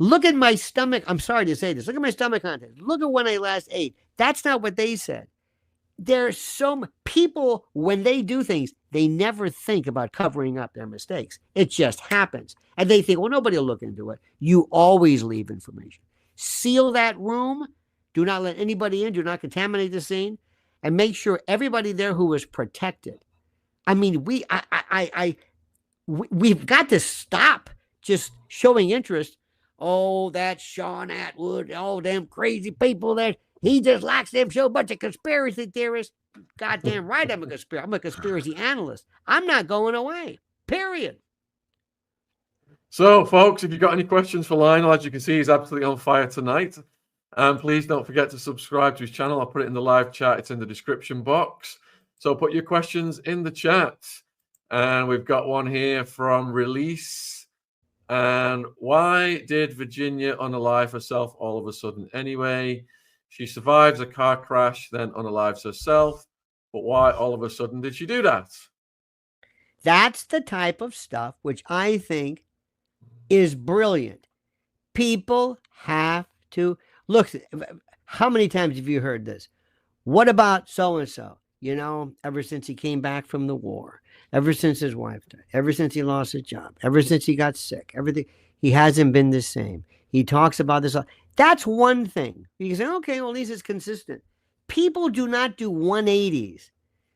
Look at my stomach. I'm sorry to say this. Look at my stomach contents. Look at when I last ate. That's not what they said. There's so people, when they do things, they never think about covering up their mistakes. It just happens. And they think, well, nobody will look into it. You always leave information. Seal that room. Do not let anybody in. Do not contaminate the scene. And make sure everybody there who is protected. I mean, we've got to stop just showing interest. Oh, that's Sean Atwood. Oh, them crazy people that he just likes them show a bunch of conspiracy theorists. Goddamn right, I'm a conspiracy analyst. I'm not going away. Period. So, folks, if you've got any questions for Lionel, as you can see, he's absolutely on fire tonight. And please don't forget to subscribe to his channel. I'll put it in the live chat. It's in the description box. So put your questions in the chat. And we've got one here from Release. And why did Virginia unalive herself all of a sudden anyway? She survives a car crash, then unalives herself. But why all of a sudden did she do that? That's the type of stuff which I think is brilliant. People have to look. How many times have you heard this? What about so-and-so? You know, ever since he came back from the war, ever since his wife died, ever since he lost his job, ever since he got sick, everything, he hasn't been the same. He talks about this. That's one thing. You can say, okay, well, at least it's consistent. People do not do 180s.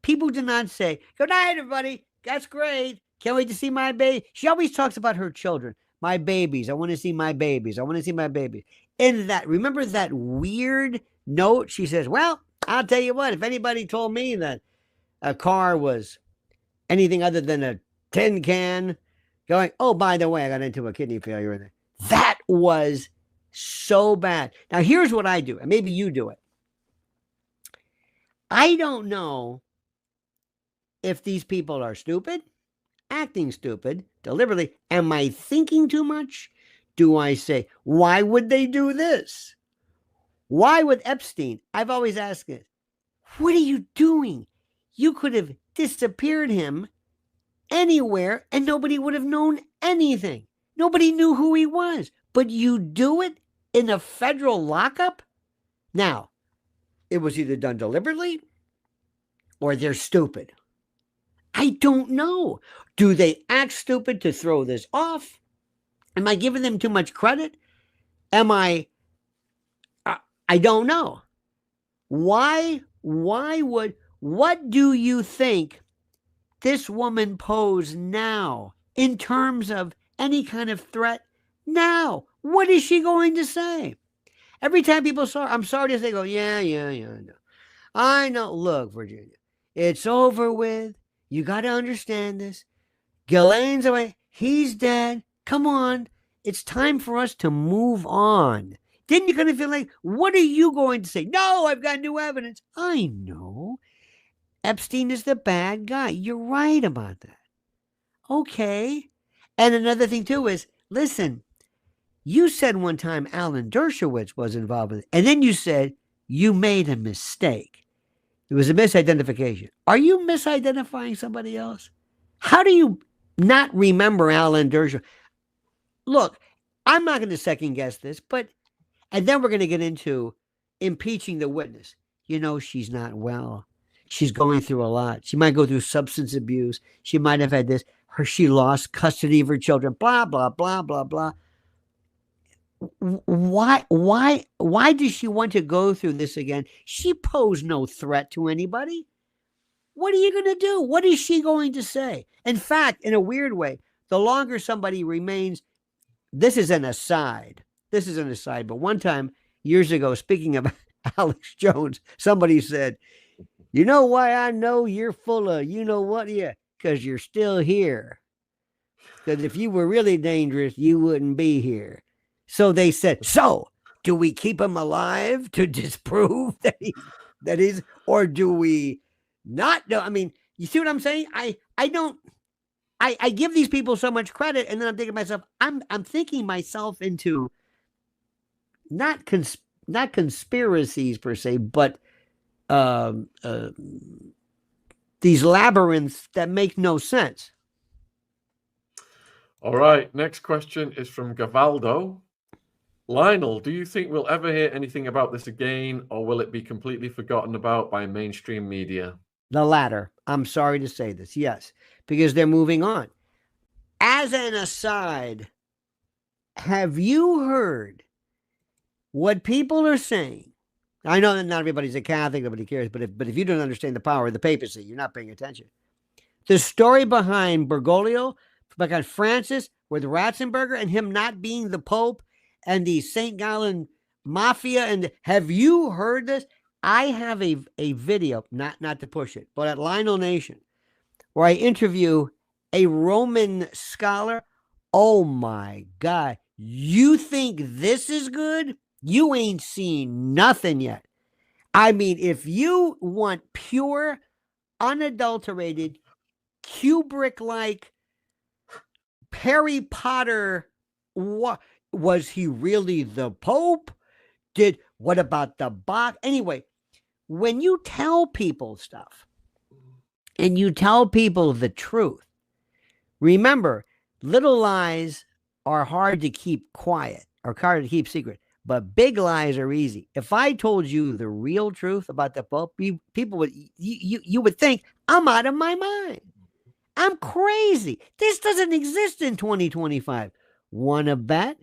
People do not say, good night, everybody. That's great. Can't wait to see my baby. She always talks about her children. My babies. I want to see my babies. I want to see my babies. And that, remember that weird note? She says, well, I'll tell you what, if anybody told me that a car was anything other than a tin can going, oh, by the way, I got into a kidney failure in there. That was so bad. Now, here's what I do, and maybe you do it. I don't know if these people are stupid, acting stupid, deliberately. Am I thinking too much? Do I say, why would they do this? Why with Epstein? I've always asked it. What are you doing? You could have disappeared him anywhere and nobody would have known anything. Nobody knew who he was. But you do it in a federal lockup? Now, it was either done deliberately or they're stupid. I don't know. Do they act stupid to throw this off? Am I giving them too much credit? I don't know. What do you think this woman pose now in terms of any kind of threat now? What is she going to say? Every time people saw her, I'm sorry to say, they go, yeah, no. I know. Look, Virginia, it's over with. You got to understand this. Ghislaine's away. He's dead. Come on. It's time for us to move on. Then you're going to feel like, what are you going to say? No, I've got new evidence. I know. Epstein is the bad guy. You're right about that. Okay. And another thing, too, is, listen, you said one time Alan Dershowitz was involved with it. And then you said you made a mistake. It was a misidentification. Are you misidentifying somebody else? How do you not remember Alan Dershowitz? Look, I'm not going to second guess this, and then we're going to get into impeaching the witness. You know, she's not well. She's going through a lot. She might go through substance abuse. She might have had this. She lost custody of her children. Blah, blah, blah, blah, blah. Why does she want to go through this again? She posed no threat to anybody. What are you going to do? What is she going to say? In fact, in a weird way, the longer somebody remains, this is an aside. But one time, years ago, speaking of Alex Jones, somebody said, you know why I know you're full of, you know what? Yeah, because you're still here. Because if you were really dangerous, you wouldn't be here. So they said, so do we keep him alive to disprove that he's, or do we not know? I mean, you see what I'm saying? I give these people so much credit, and then I'm thinking to myself, I'm thinking myself into not conspiracies per se, but these labyrinths that make no sense. All right. Next question is from Gavaldo. Lionel, do you think we'll ever hear anything about this again, or will it be completely forgotten about by mainstream media? The latter. I'm sorry to say this. Yes, because they're moving on. As an aside, have you heard what people are saying? I know that not everybody's a Catholic, nobody cares, but if you don't understand the power of the papacy, you're not paying attention. The story behind Bergoglio, behind Francis, with Ratzenberger and him not being the Pope and the St. Gallen Mafia. And have you heard this? I have a video, not to push it, but at Lionel Nation, where I interview a Roman scholar. Oh my God. You think this is good? You ain't seen nothing yet. I mean, if you want pure, unadulterated, Kubrick-like, Harry Potter, what was he really the Pope? What about the box? Anyway, when you tell people stuff and you tell people the truth, remember, little lies are hard to keep quiet or hard to keep secret, but big lies are easy. If I told you the real truth about the Pope, people would you would think I'm out of my mind. I'm crazy. This doesn't exist in 2025. Wanna bet?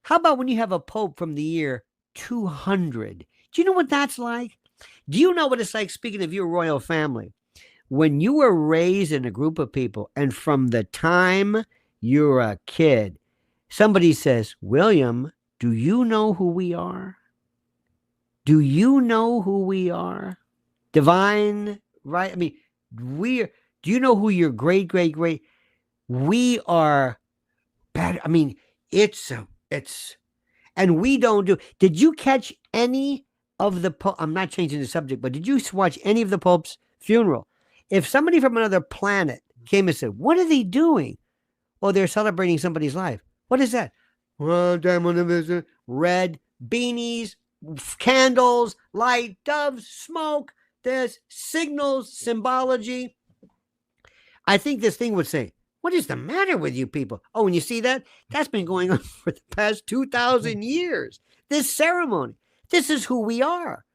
How about when you have a Pope from the year 200? Do you know what that's like? Do you know what it's like, speaking of your royal family, when you were raised in a group of people and from the time you're a kid, somebody says, William, do you know who we are? Do you know who we are? Divine, right? I mean, do you know who your great, we are better. I mean, and we don't do. Did you catch any of the Pope? I'm not changing the subject, but did you watch any of the Pope's funeral? If somebody from another planet came and said, what are they doing? Oh, they're celebrating somebody's life. What is that? Well, red beanies, candles, light, doves, smoke. There's signals, symbology. I think this thing would say, what is the matter with you people? Oh, and you see that? That's been going on for the past 2,000 years. This ceremony. This is who we are.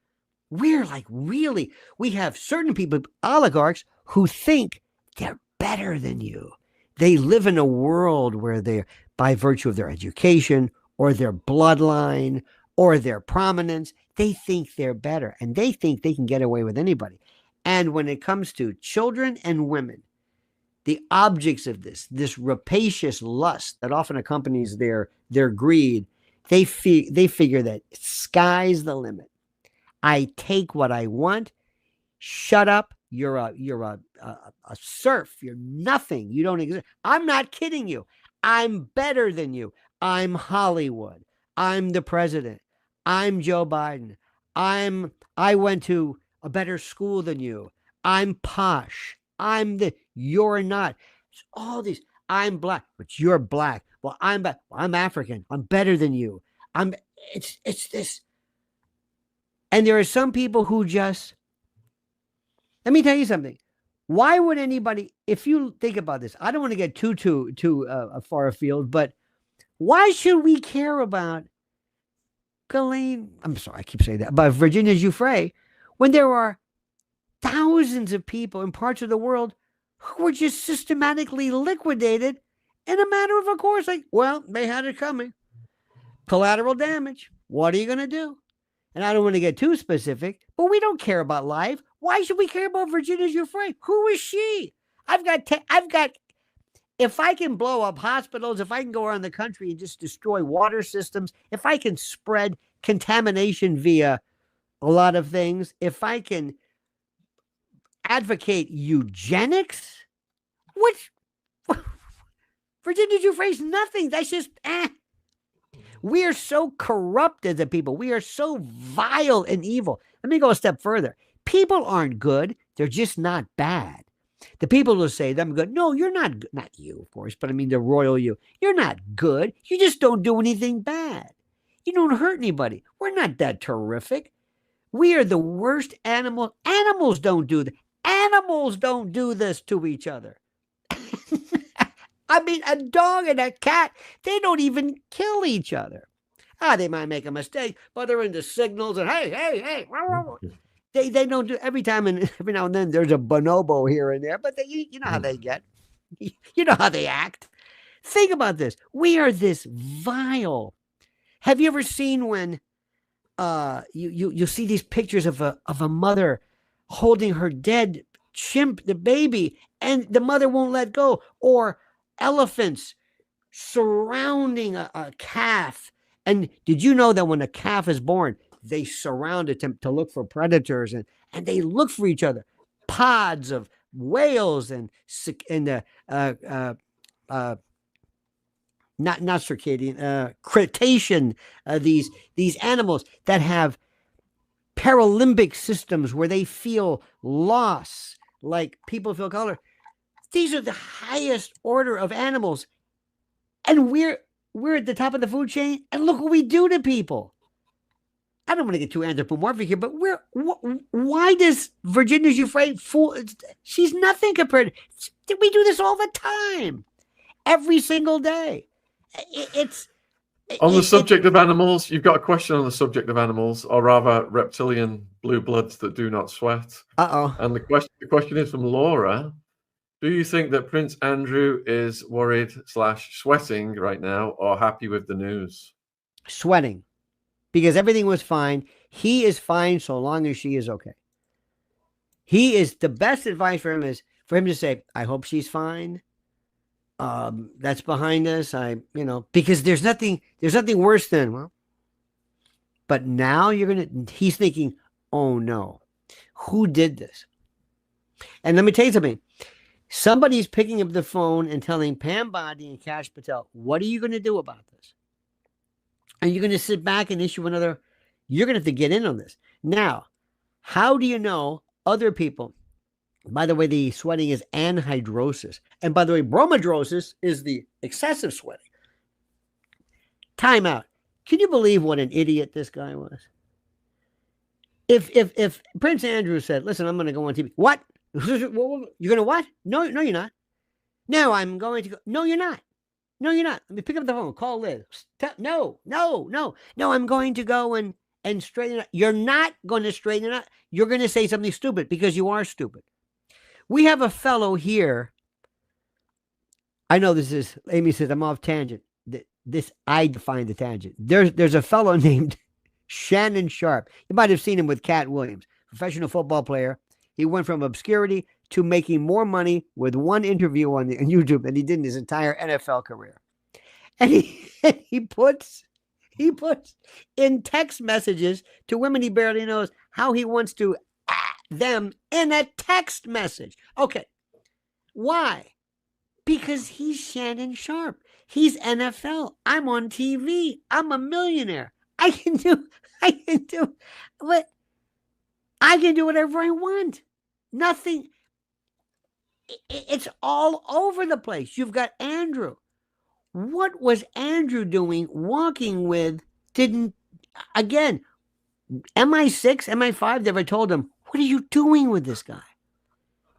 We're like really, we have certain people, oligarchs, who think they're better than you. They live in a world where they're, by virtue of their education or their bloodline or their prominence, they think they're better and they think they can get away with anybody. And when it comes to children and women, the objects of this rapacious lust that often accompanies their greed, they figure that sky's the limit. I take what I want. Shut up. You're a serf. You're nothing. You don't exist. I'm not kidding you. I'm better than you. I'm Hollywood. I'm the president. I'm Joe Biden. I went to a better school than you. I'm posh. You're not. It's all these. I'm black, but you're black. Well, I'm African. I'm better than you. It's this. And there are some people who just, let me tell you something. Why would anybody, if you think about this, I don't want to get too far afield, but why should we care about I'm sorry, I keep saying that, about Virginia Giuffre, when there are thousands of people in parts of the world who were just systematically liquidated in a matter of course, like, well, they had it coming. Collateral damage. What are you going to do? And I don't want to get too specific, but we don't care about life. Why should we care about Virginia Giuffre? Who is she? If I can blow up hospitals, if I can go around the country and just destroy water systems, if I can spread contamination via a lot of things, if I can advocate eugenics, Virginia Giuffre's nothing. That's just, We are so corrupt as a people. We are so vile and evil. Let me go a step further. People aren't good. They're just not bad. The people who say them good, no, you're not good. Not you, of course, but I mean the royal you. You're not good. You just don't do anything bad. You don't hurt anybody. We're not that terrific. We are the worst animals. Animals don't do that. Animals don't do this to each other. I mean, a dog and a cat, they don't even kill each other. They might make a mistake, but they're into signals and hey. They don't do every time, and every now and then there's a bonobo here and there, but you know how they get. You know how they act. Think about this. We are this vile. Have you ever seen when you see these pictures of a mother holding her dead chimp, the baby, and the mother won't let go, or elephants surrounding a calf? And did you know that when a calf is born, they surround it to look for predators, and they look for each other? Pods of whales and not circadian, cetacean, these animals that have paralimbic systems where they feel loss like people feel color. These are the highest order of animals, and we're at the top of the food chain, and look what we do to people. I don't want to get too anthropomorphic here, but why does Virginia Giuffre fool? She's nothing compared. We do this all the time, every single day. On the subject of animals, you've got a question on the subject of animals, or rather reptilian blue bloods that do not sweat. And the question is from Laura. Do you think that Prince Andrew is worried / sweating right now, or happy with the news? Sweating, because everything was fine. He is fine so long as she is okay. He is, the best advice for him is for him to say, I hope she's fine. That's behind us. Because there's nothing worse than, well, but now he's thinking, oh no, who did this? And let me tell you something. Somebody's picking up the phone and telling Pam Bondi and Kash Patel, what are you going to do about this? Are you going to sit back and issue another? You're going to have to get in on this. Now, how do you know other people? By the way, the sweating is anhydrosis. And by the way, bromidrosis is the excessive sweating. Time out. Can you believe what an idiot this guy was? If Prince Andrew said, listen, I'm going to go on TV. What? You're going to what? No, you're not. No, I'm going to go. No, you're not. No, you're not. Let me pick up the phone. Call Liz. No, I'm going to go and straighten it out. You're not going to straighten it out. You're going to say something stupid because you are stupid. We have a fellow here. I know this is, Amy says, I'm off tangent. I define the tangent. There's a fellow named Shannon Sharp. You might have seen him with Cat Williams, professional football player. He went from obscurity to making more money with one interview on YouTube than he did in his entire NFL career. And he puts in text messages to women he barely knows how he wants to them in a text message. Okay. Why? Because he's Shannon Sharp. He's NFL. I'm on TV. I'm a millionaire. I can do whatever I want. Nothing. It's all over the place. You've got Andrew. What was Andrew doing walking with? MI6, MI5 never told him, what are you doing with this guy?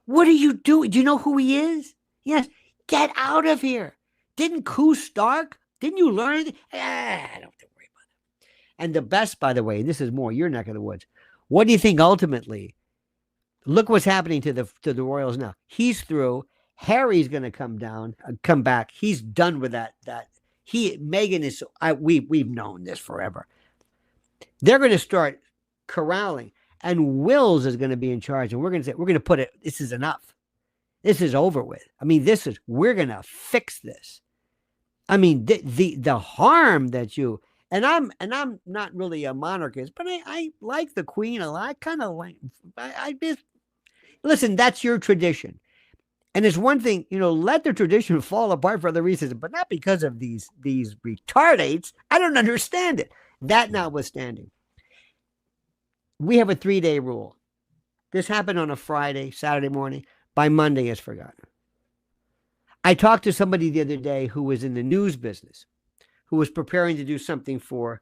What are you doing? Do you know who he is? Yes. Get out of here. Didn't Koo Stark? Didn't you learn anything? I don't have to worry about it. And the best, by the way, this is more your neck of the woods. What do you think ultimately? Look what's happening to the Royals now. He's through. Harry's going to come back. He's done with that. Meghan is. We've known this forever. They're going to start corralling, and Wills is going to be in charge, and we're going to put it. This is enough. This is over with. I mean, we're going to fix this. I mean, the harm that you. And I'm not really a monarchist, but I like the Queen a lot. I kind of like. Listen, that's your tradition, and it's one thing, let the tradition fall apart for other reasons, but not because of these retardates. I don't understand it. That notwithstanding, we have a 3-day rule. This happened on a Friday, Saturday morning. By Monday, it's forgotten. I talked to somebody the other day who was in the news business, who was preparing to do something for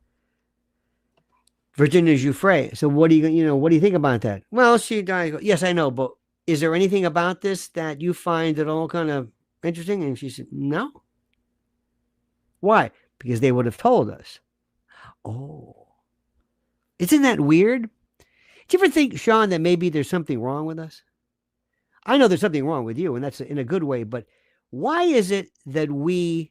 Virginia Giuffre. So what do you think about that? Well, yes, I know, but is there anything about this that you find at all kind of interesting? And she said, no. Why? Because they would have told us. Oh, isn't that weird? Do you ever think, Sean, that maybe there's something wrong with us? I know there's something wrong with you, and that's in a good way, but why is it that we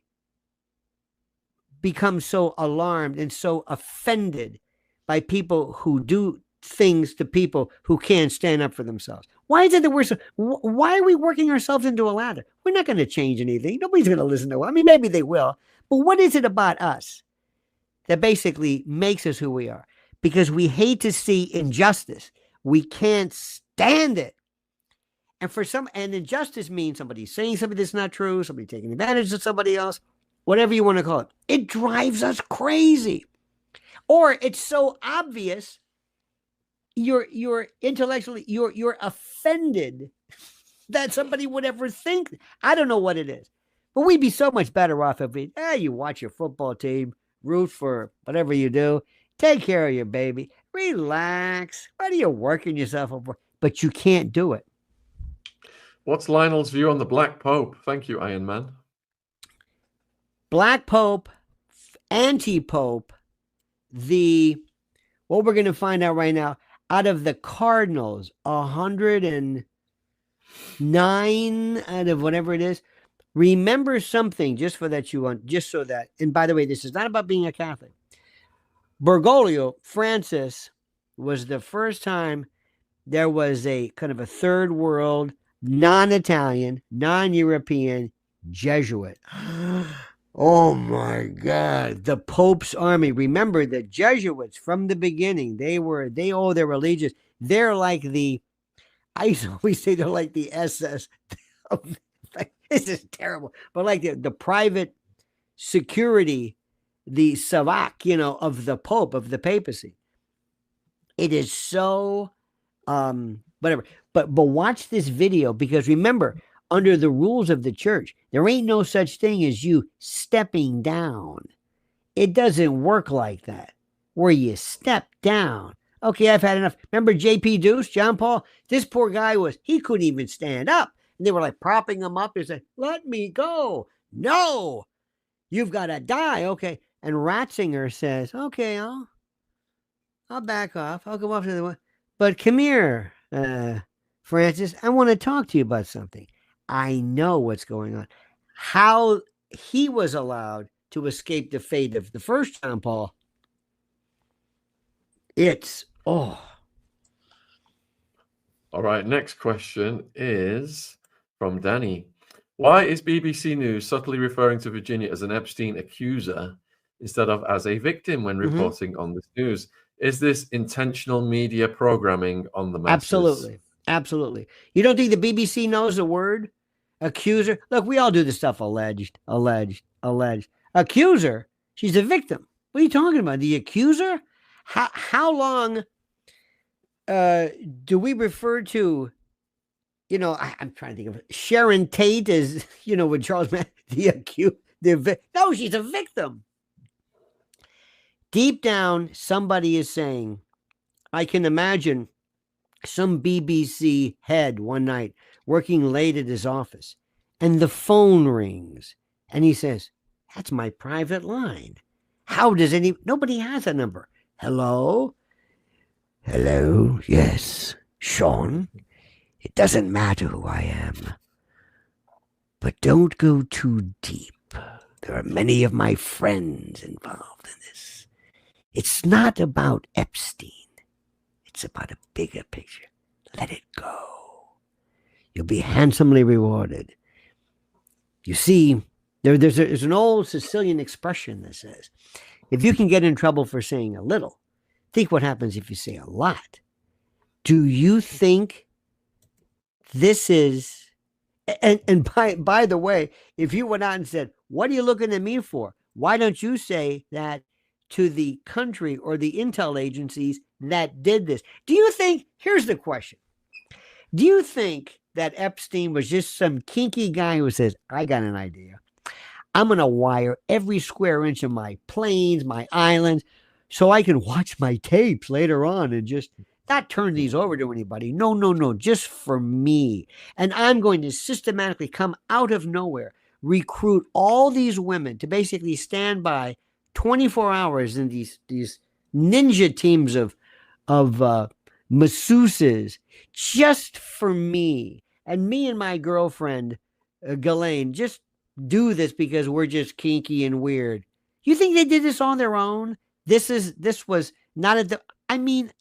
become so alarmed and so offended by people who do things to people who can't stand up for themselves? Why is it that we're so, why are we working ourselves into a ladder? We're not going to change anything. Nobody's going to listen to us. I mean, maybe they will, but what is it about us that basically makes us who we are? Because we hate to see injustice. We can't stand it. And injustice means somebody saying something that's not true, somebody taking advantage of somebody else, whatever you want to call it. It drives us crazy. Or it's so obvious you're intellectually you're offended that somebody would ever think. I don't know what it is, but we'd be so much better off if you watch your football team, root for whatever you do, take care of your baby, relax. What are you working yourself over? But you can't do it. What's Lionel's view on the Black Pope? Thank you, Iron Man. Black Pope, anti-Pope, what we're going to find out right now, out of the cardinals, 109 out of whatever it is. Remember something, just so that, and by the way, this is not about being a Catholic. Bergoglio, Francis, was the first time there was a kind of a third world, non-Italian, non-European Jesuit. Oh my God, the Pope's army. Remember the Jesuits from the beginning, they owe their allegiance. They're like I used to always say they're like the SS. This is terrible, but like the private security, the Savak, of the Pope, of the papacy. It is so, whatever. But watch this video, because remember, under the rules of the church, there ain't no such thing as you stepping down. It doesn't work like that, where you step down. Okay, I've had enough. Remember J.P. Deuce, John Paul? This poor guy he couldn't even stand up. And they were like propping him up. They said, let me go. No, you've got to die. Okay. And Ratzinger says, okay, I'll back off. I'll go off to the one. But come here, Francis, I want to talk to you about something. I know what's going on. How he was allowed to escape the fate of the first John Paul. All right, next question is from Danny. Why is BBC News subtly referring to Virginia as an Epstein accuser instead of as a victim when reporting on this news? Is this intentional media programming on the masses? Absolutely. You don't think the BBC knows the word accuser? Look, we all do this stuff. Alleged. Accuser? She's a victim. What are you talking about? The accuser? How long do we refer to, I'm trying to think of it. Sharon Tate is, with Charles Manson, the accused. No, she's a victim. Deep down, somebody is saying, I can imagine some BBC head one night working late at his office, and the phone rings, and he says, that's my private line. How does nobody has a number. Hello? Yes, Sean. It doesn't matter who I am. But don't go too deep. There are many of my friends involved in this. It's not about Epstein. It's about a bigger picture. Let it go. You'll be handsomely rewarded. You see, there's an old Sicilian expression that says, if you can get in trouble for saying a little, think what happens if you say a lot. Do you think this is, and by the way, if you went out and said, what are you looking at me for? Why don't you say that to the country or the intel agencies that did this? Do you think, here's the question. Do you think that Epstein was just some kinky guy who says, I got an idea. I'm going to wire every square inch of my planes, my islands, so I can watch my tapes later on and just not turn these over to anybody. No, just for me. And I'm going to systematically come out of nowhere, recruit all these women to basically stand by 24 hours in these ninja teams of masseuses just for me and my girlfriend Ghislaine just do this because we're just kinky and weird. You think they did this on their own? This was not I mean,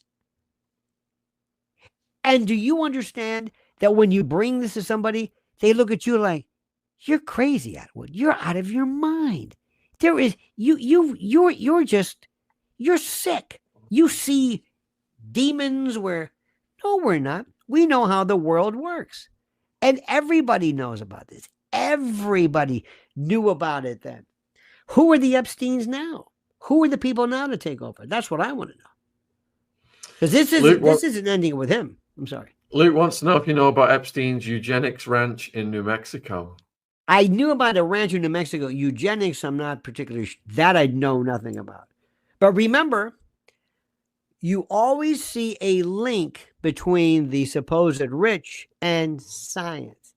and do you understand that when you bring this to somebody, they look at you like, you're crazy, Atwood. You're out of your mind. There is you're sick. You see demons where no, we're not. We know how the world works. And everybody knows about this. Everybody knew about it then. Who are the Epsteins now? Who are the people now to take over? That's what I want to know. Because this isn't ending with him. I'm sorry. Luke wants to know if you know about Epstein's Eugenics ranch in New Mexico. I knew about a ranch in New Mexico. Eugenics, I'm not particularly that I know nothing about. But remember, you always see a link between the supposed rich and science.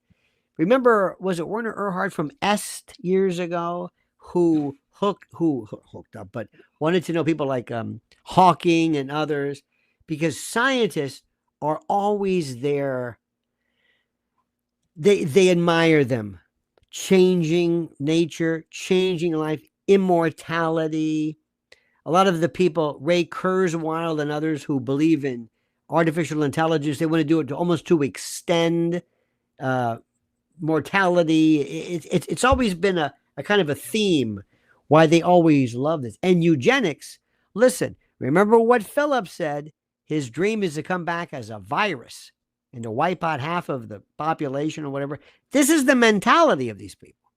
Remember, was it Werner Erhard from Est years ago who hooked up, but wanted to know people like Hawking and others, because scientists are always there. They admire them. Changing nature, changing life, immortality. A lot of the people, Ray Kurzweil and others who believe in artificial intelligence, they want to do it almost to extend mortality. It's always been a kind of a theme why they always love this. And eugenics, listen, remember what Philip said, his dream is to come back as a virus and to wipe out half of the population or whatever. This is the mentality of these people.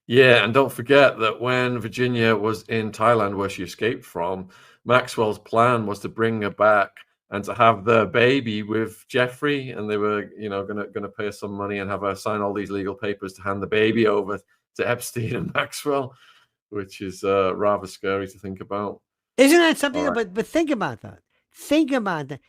Yeah, and don't forget that when Virginia was in Thailand, where she escaped from, Maxwell's plan was to bring her back and to have their baby with Giuffre, and they were, going to pay her some money and have her sign all these legal papers to hand the baby over to Epstein and Maxwell, which is rather scary to think about. Isn't that something? Right. But think about that. Think about that.